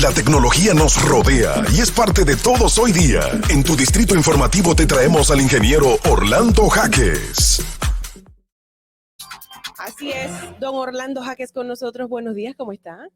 La tecnología nos rodea y es parte de todos hoy día. En tu distrito informativo te traemos al ingeniero Orlando Jaques. Así es, don Orlando Jaques con nosotros. Buenos días, ¿cómo está?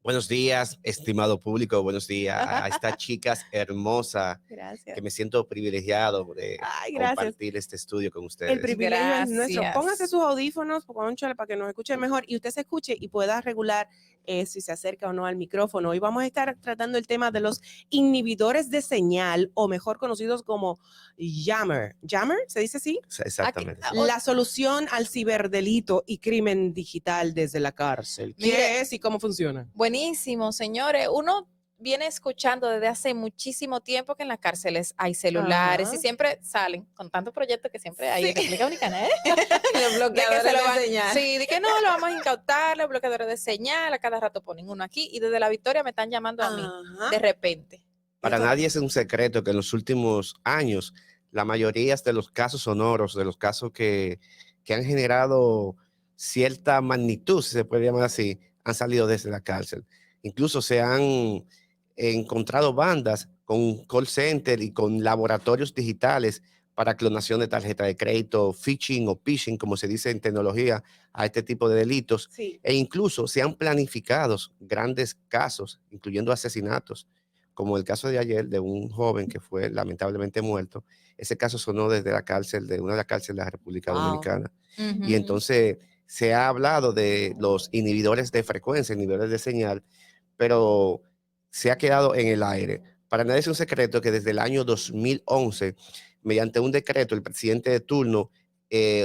Buenos días, estimado público. Buenos días a esta chica hermosa. Gracias. Que me siento privilegiado de compartir este estudio con ustedes. El privilegio es nuestro. Póngase sus audífonos, pónchale para que nos escuche mejor y usted se escuche y pueda regular si se acerca o no al micrófono. Hoy vamos a estar tratando el tema de los inhibidores de señal, o mejor conocidos como jammer. ¿Jammer? ¿Se dice así? Exactamente. La solución al ciberdelito y crimen digital desde la cárcel. ¿Qué es y cómo funciona? Buenísimo, señores. Uno viene escuchando desde hace muchísimo tiempo que en las cárceles hay celulares. Ajá. Y siempre salen con tantos proyectos que siempre hay en República Dominicana, ¿eh? Los bloqueadores de señal. Sí, de que no, lo vamos a incautar, los bloqueadores de señal, a cada rato ponen uno aquí y desde La Victoria me están llamando a mí, de repente. Para nadie es un secreto que en los últimos años la mayoría de los casos sonoros, de los casos que han generado cierta magnitud, si se puede llamar así, han salido desde la cárcel. Incluso se han encontrado bandas con call center y con laboratorios digitales para clonación de tarjeta de crédito, phishing o phishing, como se dice en tecnología, a este tipo de delitos. Sí. E incluso se han planificado grandes casos, incluyendo asesinatos, como el caso de ayer de un joven que fue lamentablemente muerto. Ese caso sonó desde la cárcel, de una de las cárceles de la República Dominicana. Y entonces se ha hablado de los inhibidores de frecuencia, inhibidores de señal, pero se ha quedado en el aire. Para nadie es un secreto que desde el año 2011, mediante un decreto, el presidente de turno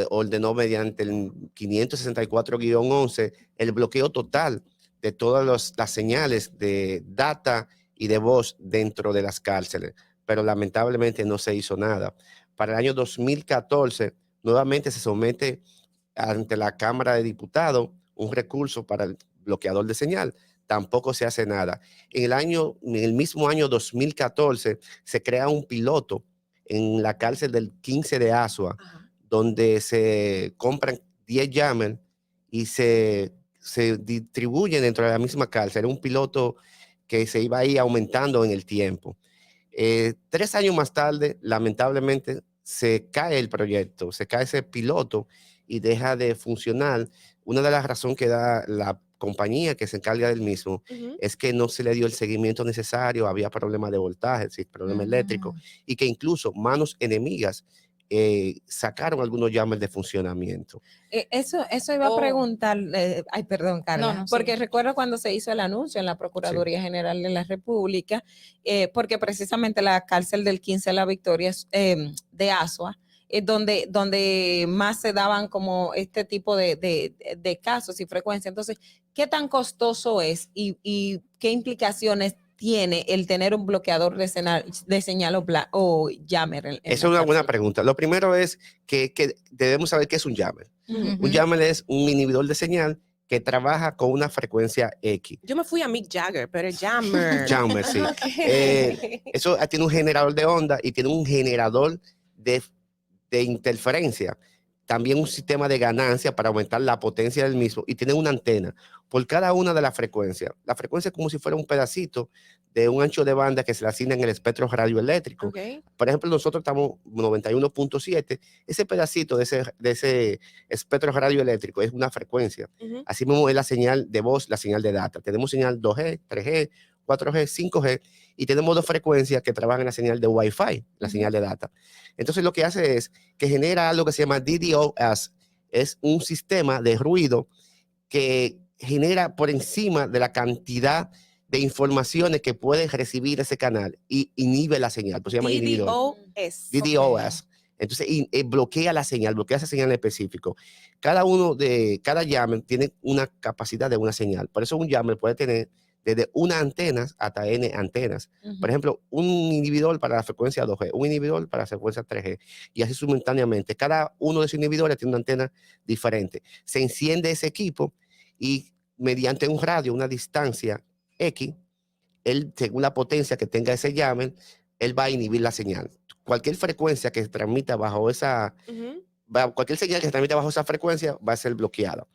ordenó mediante el 564-11 el bloqueo total de todas las señales de data y de voz dentro de las cárceles, pero lamentablemente no se hizo nada. Para el año 2014, nuevamente se somete ante la Cámara de Diputados un recurso para el bloqueador de señal. Tampoco se hace nada. En el mismo año 2014 se crea un piloto en la cárcel del 15 de Asua, donde se compran 10 jammers y se distribuyen dentro de la misma cárcel. Era un piloto que se iba ahí aumentando en el tiempo. 3 años más tarde, lamentablemente, se cae el proyecto, se cae ese piloto y deja de funcionar. Una de las razones que da la compañía que se encarga del mismo es que no se le dio el seguimiento necesario, había problemas de voltaje, problemas eléctricos, y que incluso manos enemigas sacaron algunos jammers de funcionamiento. Eso iba a preguntar, ay, perdón, Carla, porque recuerdo cuando se hizo el anuncio en la Procuraduría General de la República, porque precisamente la cárcel del 15 de la Victoria de Asua, donde más se daban como este tipo de casos y frecuencia. Entonces, ¿qué tan costoso es y qué implicaciones tiene el tener un bloqueador de señal o jammer? Esa es una buena pregunta. Lo primero es que debemos saber qué es un jammer. Un jammer es un inhibidor de señal que trabaja con una frecuencia X. Yo me fui a Mick Jagger, pero es jammer. Jammer, sí. Eso tiene un generador de onda y tiene un generador de interferencia, también un sistema de ganancia para aumentar la potencia del mismo, y tiene una antena por cada una de las frecuencias. La frecuencia es como si fuera un pedacito de un ancho de banda que se le asigna en el espectro radioeléctrico. Por ejemplo, nosotros estamos 91.7, ese pedacito de ese espectro radioeléctrico es una frecuencia. Así mismo es la señal de voz, la señal de data. Tenemos señal 2G, 3G, 4G, 5G, y tenemos 2 frecuencias que trabajan en la señal de Wi-Fi, la señal de data. Entonces lo que hace es que genera algo que se llama DDoS, es un sistema de ruido que genera por encima de la cantidad de informaciones que puede recibir ese canal y inhibe la señal. Pues se llama DDoS. DDoS. Entonces bloquea la señal, bloquea esa señal en específico. Cada jammer tiene una capacidad de una señal. Por eso un jammer puede tener desde una antena hasta N antenas. Por ejemplo, un inhibidor para la frecuencia 2G, un inhibidor para la frecuencia 3G, y así simultáneamente. Cada uno de esos inhibidores tiene una antena diferente. Se enciende ese equipo y mediante un radio, una distancia X, según la potencia que tenga ese jammer, él va a inhibir la señal. Cualquier frecuencia que se transmita bajo esa... Cualquier señal que se transmita bajo esa frecuencia va a ser bloqueada.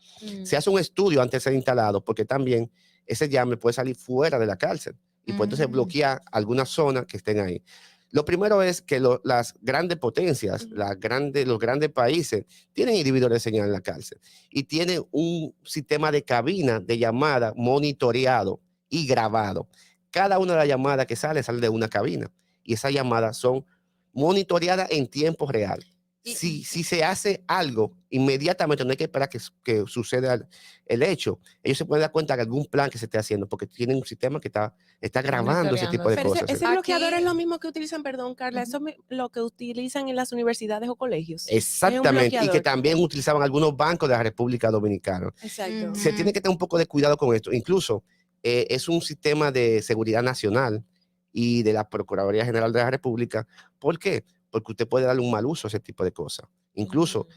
Se hace un estudio antes de ser instalado, porque también ese jammer puede salir fuera de la cárcel y puede entonces bloquear algunas zonas que estén ahí. Lo primero es que las grandes potencias, los grandes países tienen inhibidores de señal en la cárcel y tienen un sistema de cabina de llamada monitoreado y grabado. Cada una de las llamadas que sale de una cabina y esas llamadas son monitoreadas en tiempo real. Si se hace algo, inmediatamente no hay que esperar que suceda el hecho. Ellos se pueden dar cuenta de algún plan que se esté haciendo porque tienen un sistema que está grabando ese tipo de cosas. Ese bloqueador es lo mismo que utilizan, perdón, Carla, eso es lo que utilizan en las universidades o colegios. Exactamente, y que también utilizaban algunos bancos de la República Dominicana. Exacto. Se tiene que tener un poco de cuidado con esto. Incluso es un sistema de seguridad nacional y de la Procuraduría General de la República. ¿Por qué? Porque usted puede darle un mal uso a ese tipo de cosas. Incluso,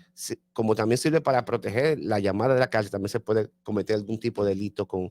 como también sirve para proteger la llamada de la cárcel, también se puede cometer algún tipo de delito con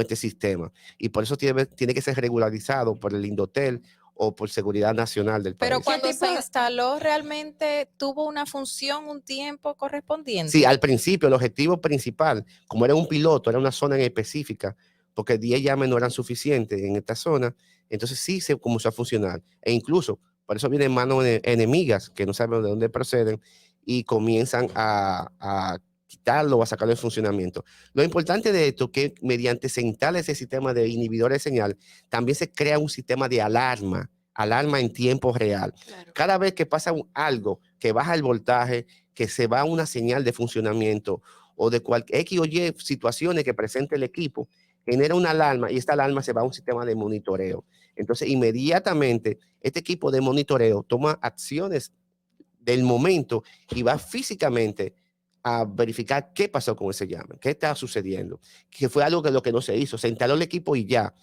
este sistema. Y por eso tiene que ser regularizado por el Indotel o por Seguridad Nacional del país. Pero cuando se instaló, ¿realmente tuvo una función, un tiempo correspondiente? Sí, al principio, el objetivo principal, como era un piloto, era una zona en específica, porque 10 llaves no eran suficientes en esta zona, entonces sí se comenzó a funcionar. E incluso, por eso vienen manos enemigas que no saben de dónde proceden y comienzan a quitarlo o a sacarlo de funcionamiento. Lo importante de esto es que mediante se instala ese sistema de inhibidores de señal, también se crea un sistema de alarma en tiempo real. Claro. Cada vez que pasa algo, que baja el voltaje, que se va una señal de funcionamiento o de cualquier X o Y situaciones que presente el equipo, genera una alarma y esta alarma se va a un sistema de monitoreo. Entonces, inmediatamente, este equipo de monitoreo toma acciones del momento y va físicamente a verificar qué pasó con ese llame, qué está sucediendo, que fue algo que lo que no se hizo, se instaló el equipo y ya.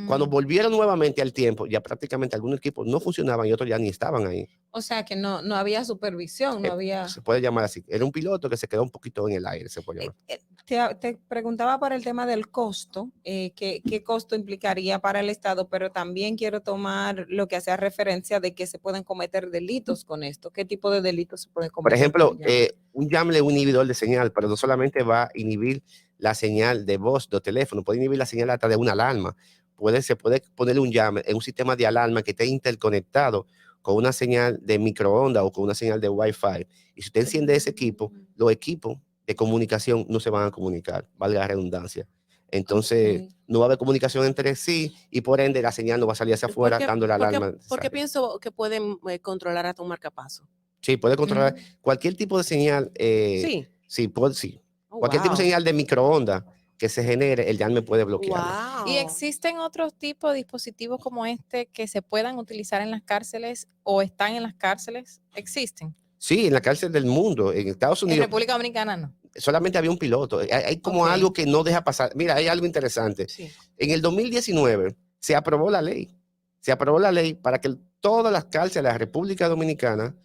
Cuando volvieron nuevamente al tiempo, ya prácticamente algunos equipos no funcionaban y otros ya ni estaban ahí. O sea que no había supervisión, no había... Se puede llamar así. Era un piloto que se quedó un poquito en el aire, se puede llamar. Te preguntaba por el tema del costo, qué costo implicaría para el Estado, pero también quiero tomar lo que hacía referencia de que se pueden cometer delitos con esto. ¿Qué tipo de delitos se pueden cometer? Por ejemplo, un jammer es un inhibidor de señal, pero no solamente va a inhibir la señal de voz de teléfono, puede inhibir la señal hasta de una alarma. Se puede poner un jammer en un sistema de alarma que esté interconectado con una señal de microondas o con una señal de Wi-Fi. Y si usted enciende ese equipo, los equipos de comunicación no se van a comunicar, valga la redundancia. Entonces, no va a haber comunicación entre sí y por ende la señal no va a salir hacia afuera dando la alarma. Porque pienso que pueden controlar hasta un marcapaso. Sí, puede controlar cualquier tipo de señal. Sí. Cualquier tipo de señal de microondas que se genere, el jammer puede bloquearlo. ¿Y existen otros tipos de dispositivos como este que se puedan utilizar en las cárceles o están en las cárceles? ¿Existen? Sí, en la cárcel del mundo, en Estados Unidos. En República Dominicana no. Solamente había un piloto. Hay como algo que no deja pasar. Mira, hay algo interesante. Sí. En el 2019 se aprobó la ley. Se aprobó la ley para que todas las cárceles de la República Dominicana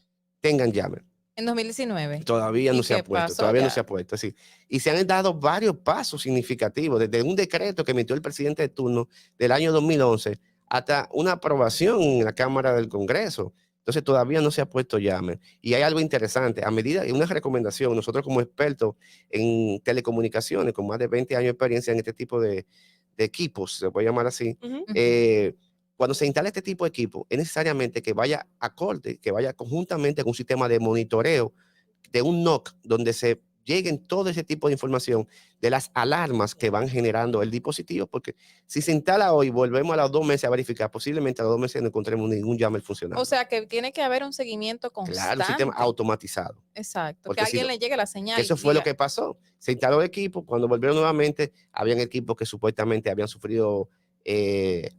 tengan jammer. ¿En 2019? Todavía no se ha puesto, todavía no se ha puesto, sí. Y se han dado varios pasos significativos, desde un decreto que emitió el presidente de turno del año 2011 hasta una aprobación en la Cámara del Congreso. Entonces todavía no se ha puesto jammer. Y hay algo interesante, a medida, una recomendación, nosotros como expertos en telecomunicaciones, con más de 20 años de experiencia en este tipo de equipos, se puede llamar así, cuando se instala este tipo de equipo, es necesariamente que vaya acorde, que vaya conjuntamente con un sistema de monitoreo, de un NOC, donde se lleguen todo ese tipo de información de las alarmas que van generando el dispositivo, porque si se instala hoy, volvemos a los 2 meses a verificar, posiblemente a los 2 meses no encontremos ningún jammer funcionando. O sea, que tiene que haber un seguimiento constante. Claro, un sistema automatizado. Exacto, porque que a alguien le llegue la señal. Eso fue lo que pasó. Se instaló el equipo, cuando volvieron nuevamente, habían equipos que supuestamente habían sufrido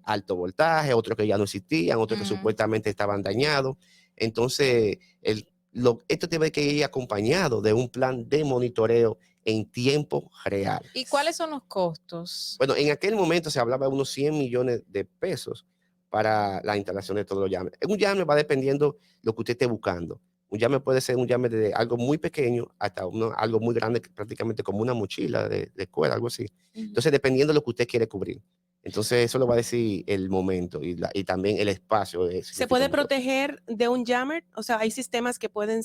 alto voltaje, otros que ya no existían, otros que supuestamente estaban dañados. Entonces, esto tiene que ir acompañado de un plan de monitoreo en tiempo real. ¿Y cuáles son los costos? Bueno, en aquel momento se hablaba de unos 100 millones de pesos para la instalación de todos los jammers. Un jammer va dependiendo lo que usted esté buscando. Un jammer puede ser un jammer de algo muy pequeño hasta algo muy grande, prácticamente como una mochila de escuela, algo así. Entonces, dependiendo de lo que usted quiere cubrir. Entonces, eso lo va a decir el momento y también el espacio. ¿Se puede proteger de un jammer? O sea, ¿hay sistemas que pueden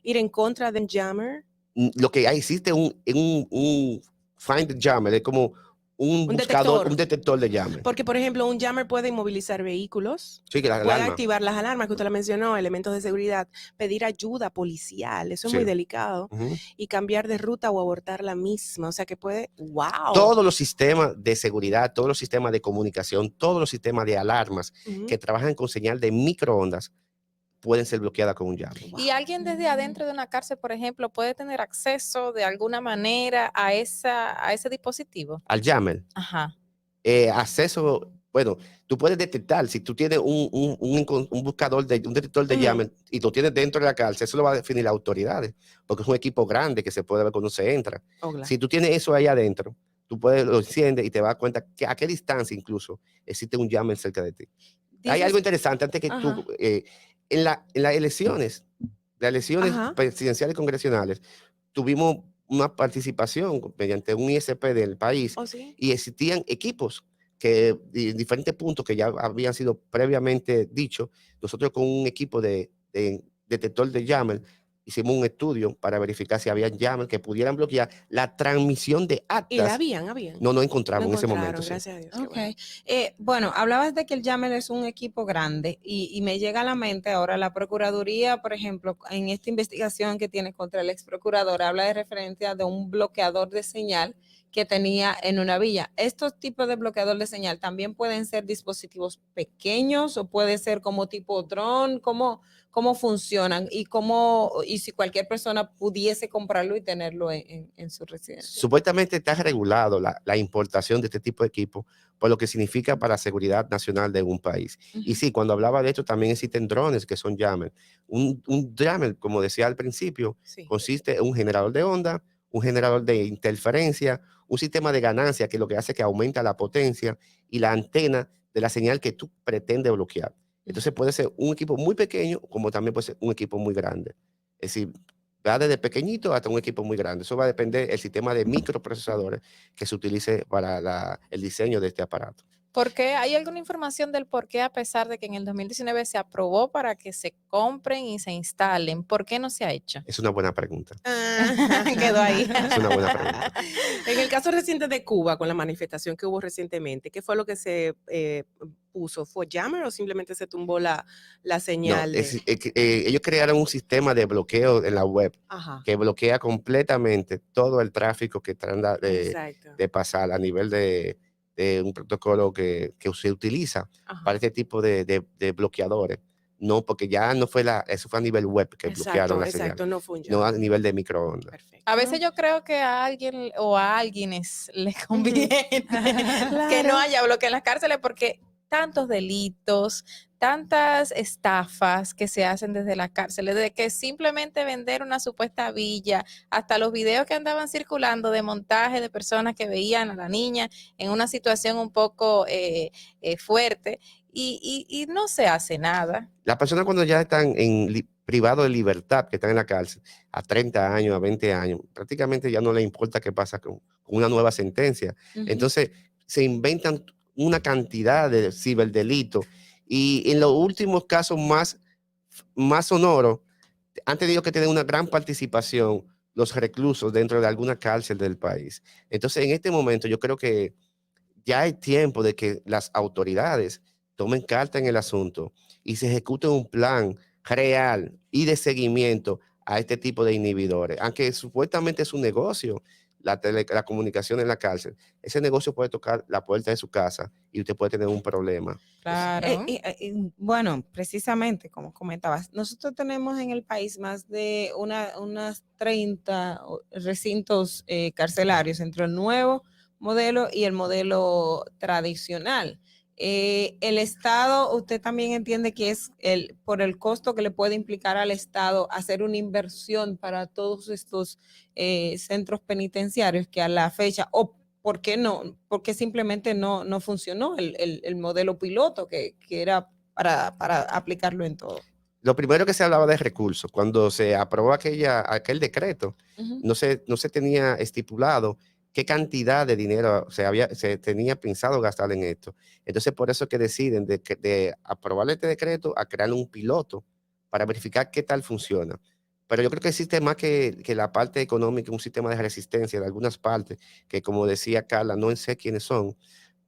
ir en contra de un jammer? Lo que existe un find the jammer, es como un buscador, un detector de jammer. Porque, por ejemplo, un jammer puede inmovilizar vehículos, Sí, que puede activar las alarmas que usted la mencionó, elementos de seguridad, pedir ayuda policial, eso es muy delicado, y cambiar de ruta o abortar la misma. O sea que puede, wow. Todos los sistemas de seguridad, todos los sistemas de comunicación, todos los sistemas de alarmas que trabajan con señal de microondas pueden ser bloqueadas con un jammer. Wow. ¿Y alguien desde adentro de una cárcel, por ejemplo, puede tener acceso de alguna manera a ese dispositivo? Al jammer. Ajá. Acceso, bueno, tú puedes detectar, si tú tienes un buscador, un detector de jammer y lo tienes dentro de la cárcel, eso lo va a definir las autoridades, porque es un equipo grande que se puede ver cuando se entra. Si tú tienes eso ahí adentro, tú lo enciendes y te vas a dar cuenta que a qué distancia incluso existe un jammer cerca de ti. Hay algo interesante antes que tú... En las elecciones presidenciales y congresionales, tuvimos una participación mediante un ISP del país y existían equipos que en diferentes puntos que ya habían sido previamente dichos. Nosotros con un equipo de detector de jammer hicimos un estudio para verificar si había jammer que pudieran bloquear la transmisión de actas. ¿Y la habían? No encontramos en ese momento. Gracias a Dios. Okay. Bueno, hablabas de que el jammer es un equipo grande y me llega a la mente ahora la Procuraduría, por ejemplo, en esta investigación que tiene contra el ex procurador, habla de referencia de un bloqueador de señal que tenía en una villa. ¿Estos tipos de bloqueador de señal también pueden ser dispositivos pequeños o puede ser como tipo dron? ¿Cómo funcionan y si cualquier persona pudiese comprarlo y tenerlo en su residencia? Supuestamente está regulado la importación de este tipo de equipo por lo que significa para la seguridad nacional de un país. Y sí, cuando hablaba de esto, también existen drones que son jammer. Un jammer, como decía al principio, consiste en un generador de onda, un generador de interferencia, un sistema de ganancia que lo que hace es que aumenta la potencia y la antena de la señal que tú pretendes bloquear. Entonces puede ser un equipo muy pequeño como también puede ser un equipo muy grande. Es decir, va desde pequeñito hasta un equipo muy grande. Eso va a depender del sistema de microprocesadores que se utilice para el diseño de este aparato. ¿Por qué? ¿Hay alguna información del por qué, a pesar de que en el 2019 se aprobó para que se compren y se instalen, por qué no se ha hecho? Es una buena pregunta. Quedó ahí. Es una buena pregunta. En el caso reciente de Cuba, con la manifestación que hubo recientemente, ¿qué fue lo que se puso? ¿Fue jammer o simplemente se tumbó la señal? No, ellos crearon un sistema de bloqueo en la web que bloquea completamente todo el tráfico que trata de pasar a nivel de un protocolo que se utiliza para este tipo de bloqueadores. No, porque ya no fue eso fue a nivel web que bloquearon la señal. No fue un no a nivel de microondas. A veces yo creo que a alguien o a alguienes les conviene que no haya bloqueo en las cárceles porque tantos delitos, tantas estafas que se hacen desde las cárceles, de que simplemente vender una supuesta villa, hasta los videos que andaban circulando de montaje de personas que veían a la niña en una situación un poco fuerte y no se hace nada. Las personas cuando ya están privados de libertad, que están en la cárcel, a 30 años, a 20 años, prácticamente ya no les importa qué pasa con una nueva sentencia. Entonces, se inventan una cantidad de ciberdelitos y en los últimos casos más sonoros han tenido que tener una gran participación los reclusos dentro de alguna cárcel del país. Entonces, en este momento yo creo que ya hay tiempo de que las autoridades tomen carta en el asunto y se ejecute un plan real y de seguimiento a este tipo de inhibidores. Aunque supuestamente es un negocio, la comunicación en la cárcel, ese negocio puede tocar la puerta de su casa y usted puede tener un problema. Claro. Bueno, precisamente como comentabas, nosotros tenemos en el país más de unas 30 recintos carcelarios entre el nuevo modelo y el modelo tradicional. El Estado, usted también entiende que es por el costo que le puede implicar al Estado hacer una inversión para todos estos centros penitenciarios que a la fecha, o ¿por qué no? Porque simplemente no funcionó el modelo piloto que era para aplicarlo en todo. Lo primero que se hablaba de recursos, cuando se aprobó aquel decreto, no se tenía estipulado qué cantidad de dinero se tenía pensado gastar en esto. Entonces, por eso que deciden de aprobar este decreto a crear un piloto para verificar qué tal funciona. Pero yo creo que existe más que la parte económica, un sistema de resistencia de algunas partes, que como decía Carla, no sé quiénes son,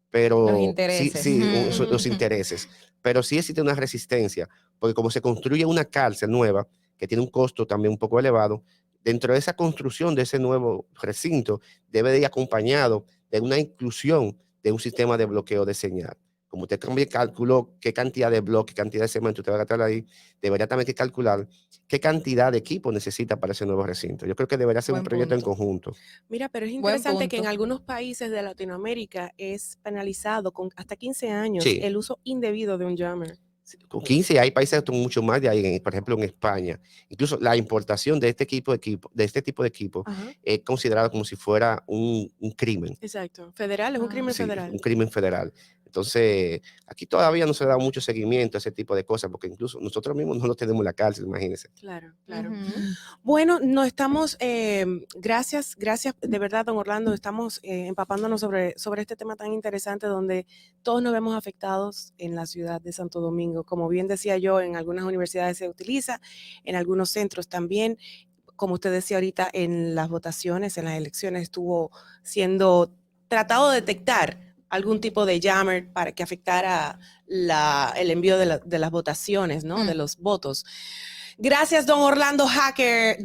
pero los intereses. Sí, los intereses. Pero sí existe una resistencia, porque como se construye una cárcel nueva, que tiene un costo también un poco elevado, dentro de esa construcción de ese nuevo recinto, debe de ir acompañado de una inclusión de un sistema de bloqueo de señal. Como usted también calculó qué cantidad de bloques, qué cantidad de cemento usted va a gastar ahí, debería también que calcular qué cantidad de equipo necesita para ese nuevo recinto. Yo creo que debería ser un proyecto en conjunto. Mira, pero es interesante que en algunos países de Latinoamérica es penalizado con hasta 15 años el uso indebido de un jammer. Con 15 hay países con mucho más de ahí, por ejemplo en España. Incluso la importación de este tipo de equipo es considerado como si fuera un crimen. Exacto, federal, es un crimen federal. Un crimen federal. Entonces, aquí todavía no se da mucho seguimiento a ese tipo de cosas, porque incluso nosotros mismos no lo tenemos en la cárcel, imagínense. Claro. Bueno, no estamos, gracias de verdad, don Orlando, estamos empapándonos sobre este tema tan interesante donde todos nos vemos afectados en la ciudad de Santo Domingo. Como bien decía yo, en algunas universidades se utiliza, en algunos centros también. Como usted decía ahorita, en las votaciones, en las elecciones, estuvo siendo tratado de detectar algún tipo de jammer para que afectara el envío de las votaciones, ¿no? De los votos. Gracias, don Orlando Hacker.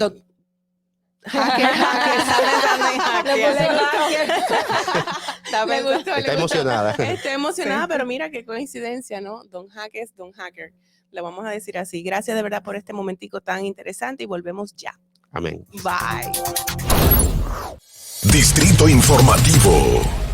Me gustó. Está emocionada. Está emocionada, pero mira qué coincidencia, ¿no? Don Hacker. Le vamos a decir así. Gracias de verdad por este momentico tan interesante y volvemos ya. Amén. Bye. Distrito Informativo.